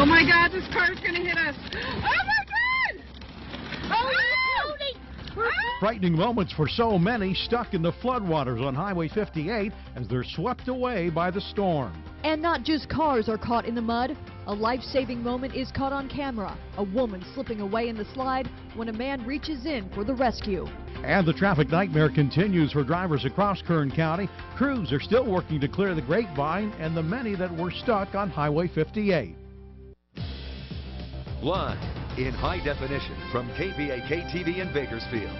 Oh my God, this car's gonna hit us. Oh my God! Oh no! Frightening moments for so many stuck in the floodwaters on Highway 58 as they're swept away by the storm. And not just cars are caught in the mud. A life-saving moment is caught on camera. A woman slipping away in the slide when a man reaches in for the rescue. And the traffic nightmare continues for drivers across Kern County. Crews are still working to clear the grapevine and the many that were stuck on Highway 58. Live in high definition from KVA-KTV in Bakersfield.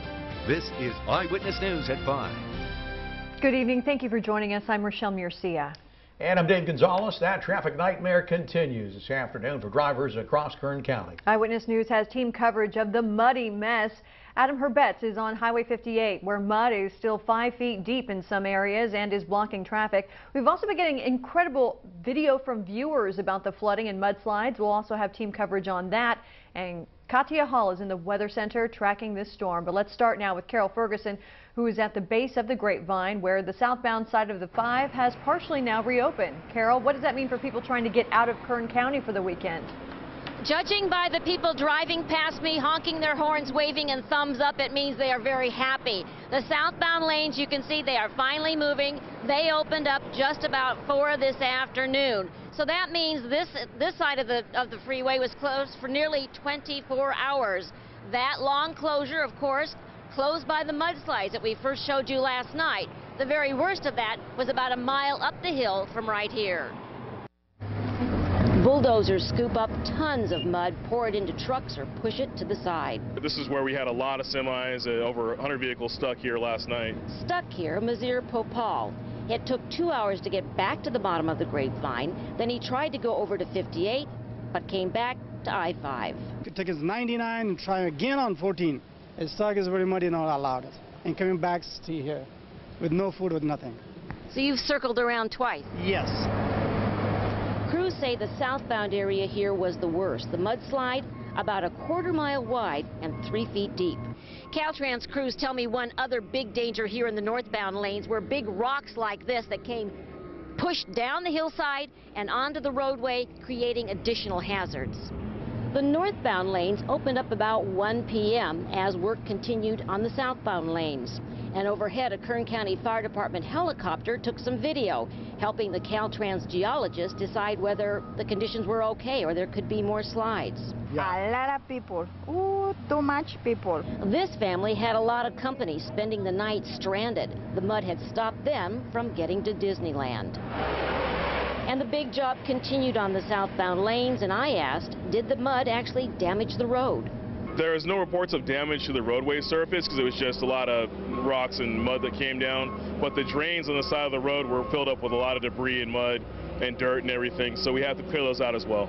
This is Eyewitness News at 5. Good evening. Thank you for joining us. I'm Rochelle Murcia. And I'm Dave Gonzalez. That traffic nightmare continues this afternoon for drivers across Kern County. Eyewitness News has team coverage of the muddy mess. Adam Herbetz is on Highway 58, where mud is still 5 feet deep in some areas and is blocking traffic. We've also been getting incredible video from viewers about the flooding and mudslides. We'll also have team coverage on that. And Katia Hall is in the Weather Center tracking this storm. But let's start now with Carol Ferguson, who is at the base of the Grapevine, where the southbound side of the 5 has partially now reopened. Carol, what does that mean for people trying to get out of Kern County for the weekend? Judging by the people driving past me, honking their horns, waving and thumbs up, it means they are very happy. The southbound lanes, you can see they are finally moving. They opened up just about 4 this afternoon. So that means this side of the freeway was closed for nearly 24 hours. That long closure, of course, closed by the mudslides that we first showed you last night. The very worst of that was about a mile up the hill from right here. Bulldozers scoop up tons of mud, pour it into trucks, or push it to the side. This is where we had a lot of semis, over 100 vehicles stuck here last night. Stuck here, Mazir Popal. It took 2 hours to get back to the bottom of the Grapevine. Then he tried to go over to 58, but came back to I-5. Could take us 99 and try again on 14. It's stuck, is very muddy, not allowed it. And coming back to here with no food, with nothing. So you've circled around twice? Yes. Crews say the southbound area here was the worst. The mudslide about a quarter mile wide and 3 feet deep. Caltrans crews tell me one other big danger here in the northbound lanes were big rocks like this that came pushed down the hillside and onto the roadway, creating additional hazards. The northbound lanes opened up about 1 p.m. as work continued on the southbound lanes. And overhead, a Kern County Fire Department helicopter took some video, helping the Caltrans geologists decide whether the conditions were okay or there could be more slides. A lot of people. Ooh, too much people. This family had a lot of company spending the night stranded. The mud had stopped them from getting to Disneyland. And the big job continued on the southbound lanes, and I asked, did the mud actually damage the road? There is no reports of damage to the roadway surface because it was just a lot of rocks and mud that came down. But the drains on the side of the road were filled up with a lot of debris and mud and dirt and everything, so we have to clear those out as well.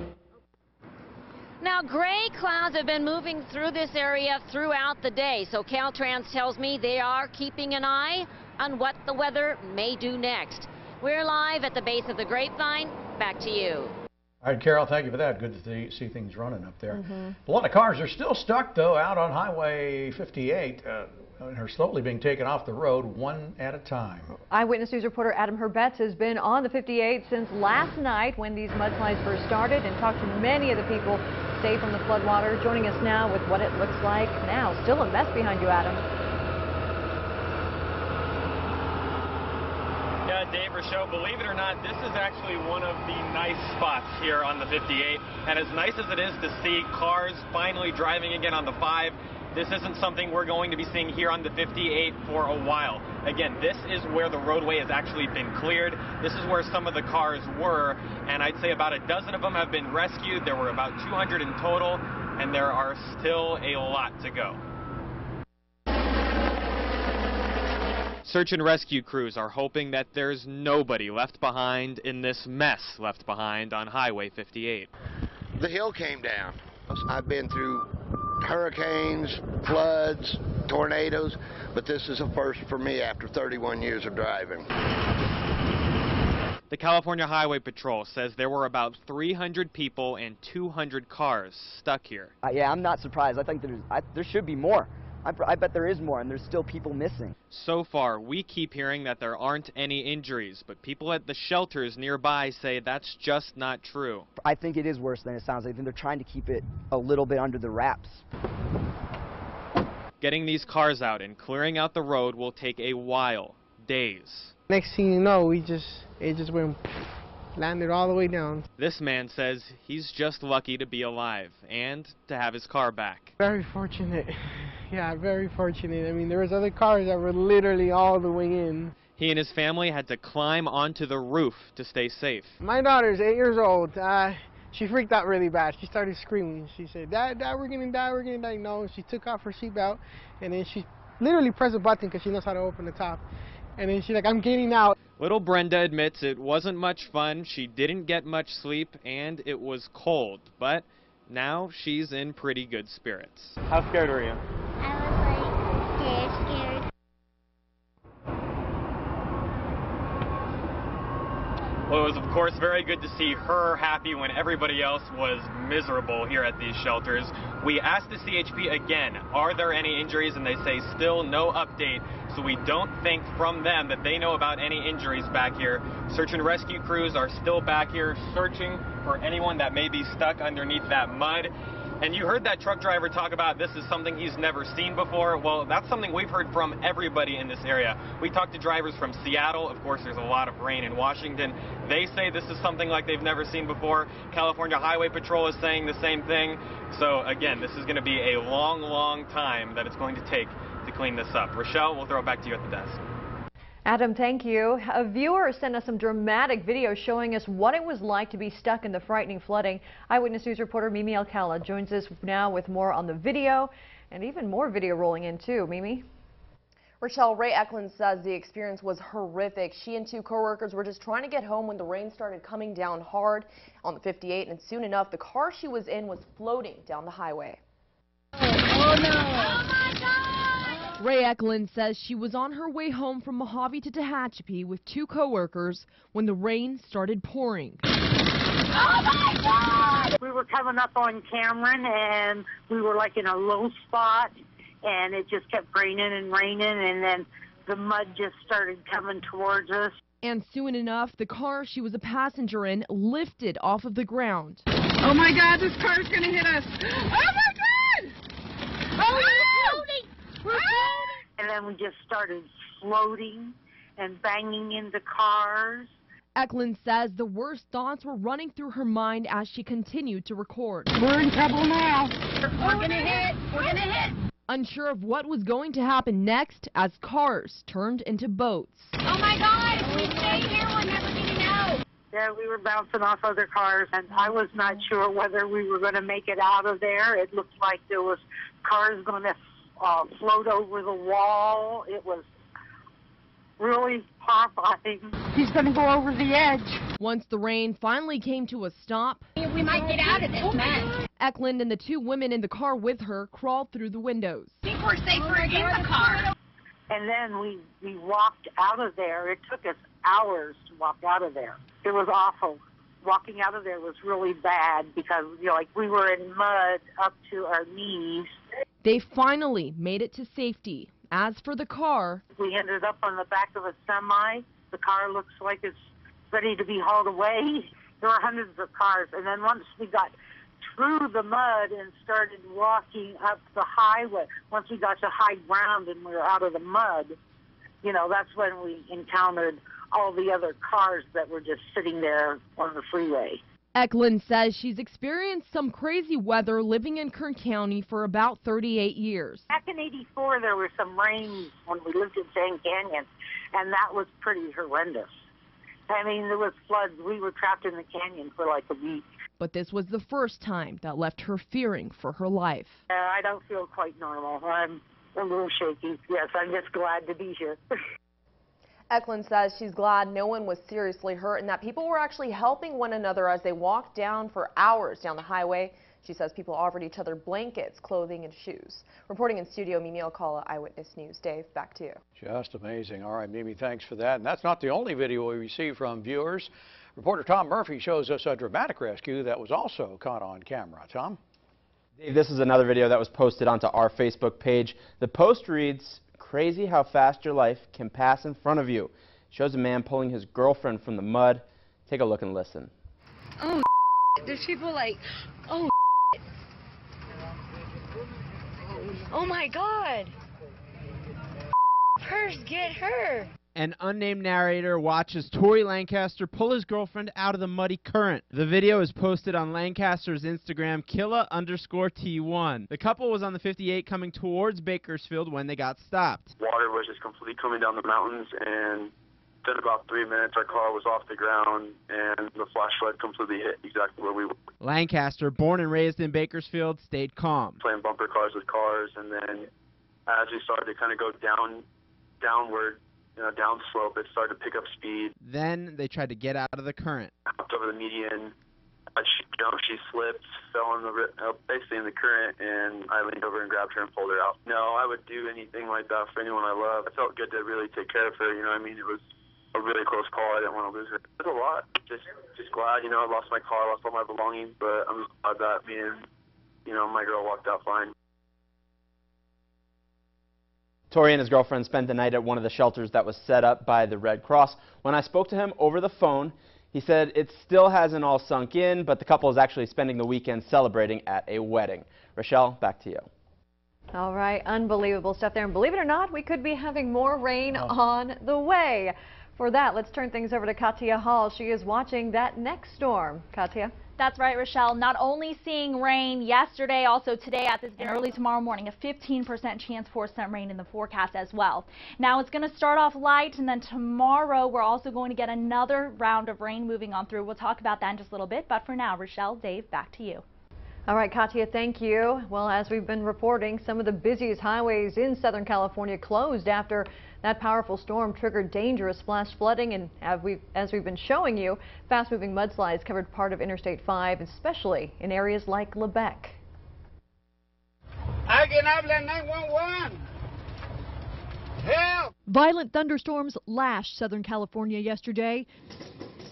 Now, gray clouds have been moving through this area throughout the day, so Caltrans tells me they are keeping an eye on what the weather may do next. We're live at the base of the Grapevine. Back to you. All right, Carol, thank you for that. Good to see things running up there. A lot of cars are still stuck, though, out on Highway 58 and are slowly being taken off the road one at a time. Eyewitness News reporter Adam Herbetz has been on the 58 since last night when these mudslides first started and talked to many of the people saved from the floodwater. Joining us now with what it looks like now. Still a mess behind you, Adam. Yeah, Dave, Rochelle, believe it or not, this is actually one of the nice spots here on the 58. And as nice as it is to see cars finally driving again on the 5, this isn't something we're going to be seeing here on the 58 for a while. Again, this is where the roadway has actually been cleared. This is where some of the cars were, and I'd say about a dozen of them have been rescued. There were about 200 in total, and there are still a lot to go. Search and rescue crews are hoping that there's nobody left behind in this mess left behind on Highway 58. The hill came down. I've been through hurricanes, floods, tornadoes, but this is a first for me after 31 years of driving. The California Highway Patrol says there were about 300 people and 200 cars stuck here. Yeah, I'm not surprised. I think there should be more. I bet there is more, and there's still people missing. So far, we keep hearing that there aren't any injuries, but people at the shelters nearby say that's just not true. I think it is worse than it sounds. I think they're trying to keep it a little bit under the wraps. Getting these cars out and clearing out the road will take a while, days. Next thing you know, it just went, landed all the way down. This man says he's just lucky to be alive and to have his car back. Very fortunate. Yeah, very fortunate. I mean, there was other cars that were literally all the way in. He and his family had to climb onto the roof to stay safe. My daughter's 8 years old. She freaked out really bad. She started screaming. She said, Dad, we're gonna die, we're gonna die. No, she took off her seatbelt, and then she literally pressed a button because she knows how to open the top. And then she's like, I'm getting out. Little Brenda admits it wasn't much fun, she didn't get much sleep, and it was cold. But now she's in pretty good spirits. How scared were you? Scared. Well, it was, of course, very good to see her happy when everybody else was miserable here at these shelters. We asked the CHP again, are there any injuries? And they say still no update. So we don't think from them that they know about any injuries back here. Search and rescue crews are still back here searching for anyone that may be stuck underneath that mud. And you heard that truck driver talk about this is something he's never seen before. Well, that's something we've heard from everybody in this area. We talked to drivers from Seattle. Of course, there's a lot of rain in Washington. They say this is something like they've never seen before. California Highway Patrol is saying the same thing. So again, this is going to be a long, long time that it's going to take to clean this up. Rochelle, we'll throw it back to you at the desk. Adam, thank you. A viewer sent us some dramatic video showing us what it was like to be stuck in the frightening flooding. Eyewitness News reporter Mimi Alcala joins us now with more on the video and even more video rolling in too. Mimi? Rochelle, Ray Eklund says the experience was horrific. She and two coworkers were just trying to get home when the rain started coming down hard on the 58, and soon enough the car she was in was floating down the highway. Oh no! Oh my God! Ray Eklund says she was on her way home from Mojave to Tehachapi with two coworkers when the rain started pouring. Oh my God! We were coming up on Cameron, and we were like in a low spot, and it just kept raining and raining, and then the mud just started coming towards us. And soon enough, the car she was a passenger in lifted off of the ground. Oh my God, this car's gonna hit us. Oh my God! Oh, we're floating! We're floating! And then we just started floating and banging into cars. Eklund says the worst thoughts were running through her mind as she continued to record. We're in trouble now. We're gonna hit! We're gonna hit! Unsure of what was going to happen next as cars turned into boats. Oh my God! If we stay here, we're never getting out! Yeah, we were bouncing off other cars, and I was not sure whether we were going to make it out of there. It looked like there was cars going to float over the wall. It was really horrifying. He's going to go over the edge. Once the rain finally came to a stop, We might get out of this mess. Eklund and the two women in the car with her crawled through the windows. I think we're safer in the car. And then we walked out of there. It took us hours to walk out of there. It was awful. Walking out of there was really bad because, you know, like we were in mud up to our knees. They finally made it to safety. As for the car, we ended up on the back of a semi. The car looks like it's ready to be hauled away. There were hundreds of cars. And then once we got through the mud and started walking up the highway, once we got to high ground and we were out of the mud, you know, that's when we encountered all the other cars that were just sitting there on the freeway. Eklund says she's experienced some crazy weather living in Kern County for about 38 years. Back in '84, there was some rain when we lived in Sand Canyon, and that was pretty horrendous. I mean, there was floods. We were trapped in the canyon for like a week. But this was the first time that left her fearing for her life. I don't feel quite normal. I'm a little shaky. Yes, I'm just glad to be here. Eklund says she's glad no one was seriously hurt and that people were actually helping one another as they walked down for hours down the highway. She says people offered each other blankets, clothing, and shoes. Reporting in studio, Mimi Alcala, Eyewitness News. Dave, back to you. Just amazing. All right, Mimi, thanks for that. And that's not the only video we received from viewers. Reporter Tom Murphy shows us a dramatic rescue that was also caught on camera. Tom? Dave, this is another video that was posted onto our Facebook page. The post reads, "Crazy how fast your life can pass in front of you." Shows a man pulling his girlfriend from the mud. Take a look and listen. Oh, there's people like, oh, oh my God. Purse, get her. An unnamed narrator watches Tory Lancaster pull his girlfriend out of the muddy current. The video is posted on Lancaster's Instagram, Killa_T1. The couple was on the 58 coming towards Bakersfield when they got stopped. Water was just completely coming down the mountains, and within about 3 minutes our car was off the ground and the flash flood completely hit exactly where we were. Lancaster, born and raised in Bakersfield, stayed calm. Playing bumper cars with cars, and then as we started to kind of go downward, downslope, it started to pick up speed. Then they tried to get out of the current. Hopped over the median. She jumped, she slipped, fell in basically in the current, and I leaned over and grabbed her and pulled her out. No, I would do anything like that for anyone I love. It felt good to really take care of her, you know what I mean? It was a really close call. I didn't want to lose her. It was a lot. Just glad, I lost my car, lost all my belongings, but I'm just glad that me and, my girl walked out fine. Tory and his girlfriend spent the night at one of the shelters that was set up by the Red Cross. When I spoke to him over the phone, he said it still hasn't all sunk in, but the couple is actually spending the weekend celebrating at a wedding. Rochelle, back to you. All right, unbelievable stuff there. And believe it or not, we could be having more rain on the way. For that, let's turn things over to Katia Hall. She is watching that next storm. Katia? That's right, Rochelle. Not only seeing rain yesterday, also today at this early tomorrow morning, a 15% chance for some rain in the forecast as well. Now it's going to start off light, and then tomorrow we're also going to get another round of rain moving on through. We'll talk about that in just a little bit, but for now, Rochelle, Dave, back to you. All right, Katia, thank you. Well, as we've been reporting, some of the busiest highways in Southern California closed after that powerful storm triggered dangerous flash flooding, and as we've been showing you, fast-moving mudslides covered part of Interstate 5, especially in areas like Lebec. Alguien habla 911. Help! Violent thunderstorms lashed Southern California yesterday.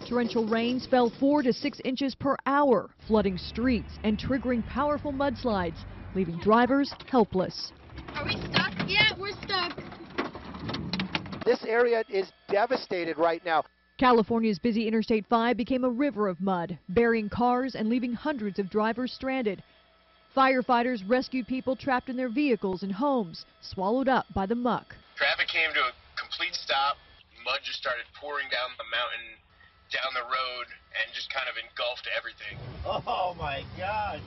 Torrential rains fell 4 to 6 inches per hour, flooding streets and triggering powerful mudslides, leaving drivers helpless. Are we stuck? Yeah, we're stuck. This area is devastated right now. California's busy Interstate 5 became a river of mud, burying cars and leaving hundreds of drivers stranded. Firefighters rescued people trapped in their vehicles and homes, swallowed up by the muck. Traffic came to a complete stop. Mud just started pouring down the mountain, down the road, and just kind of engulfed everything. Oh my God.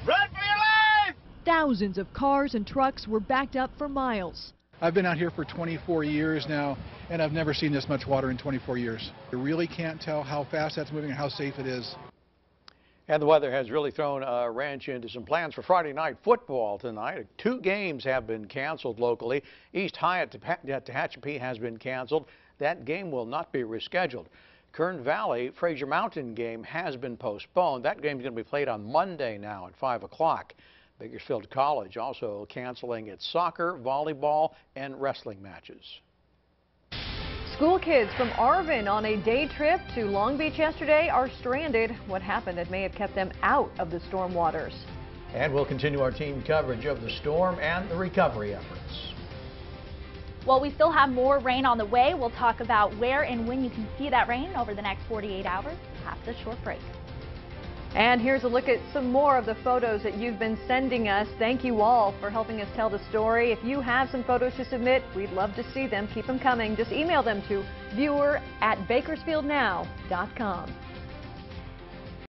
Run for your life! Thousands of cars and trucks were backed up for miles. I've been out here for 24 years now, and I've never seen this much water in 24 years. You really can't tell how fast that's moving and how safe it is. And the weather has really thrown a wrench into some plans for Friday night football tonight. 2 games have been canceled locally. East High at Tehachapi has been canceled. That game will not be rescheduled. Kern Valley Fraser Mountain game has been postponed. That game is going to be played on Monday now at 5 o'clock. Bakersfield College also canceling its soccer, volleyball, and wrestling matches. School kids from Arvin on a day trip to Long Beach yesterday are stranded. What happened that may have kept them out of the storm waters? And we'll continue our team coverage of the storm and the recovery efforts. Well, we still have more rain on the way. We'll talk about where and when you can see that rain over the next 48 hours after a short break. And here's a look at some more of the photos that you've been sending us. Thank you all for helping us tell the story. If you have some photos to submit, we'd love to see them. Keep them coming. Just email them to viewer@bakersfieldnow.com.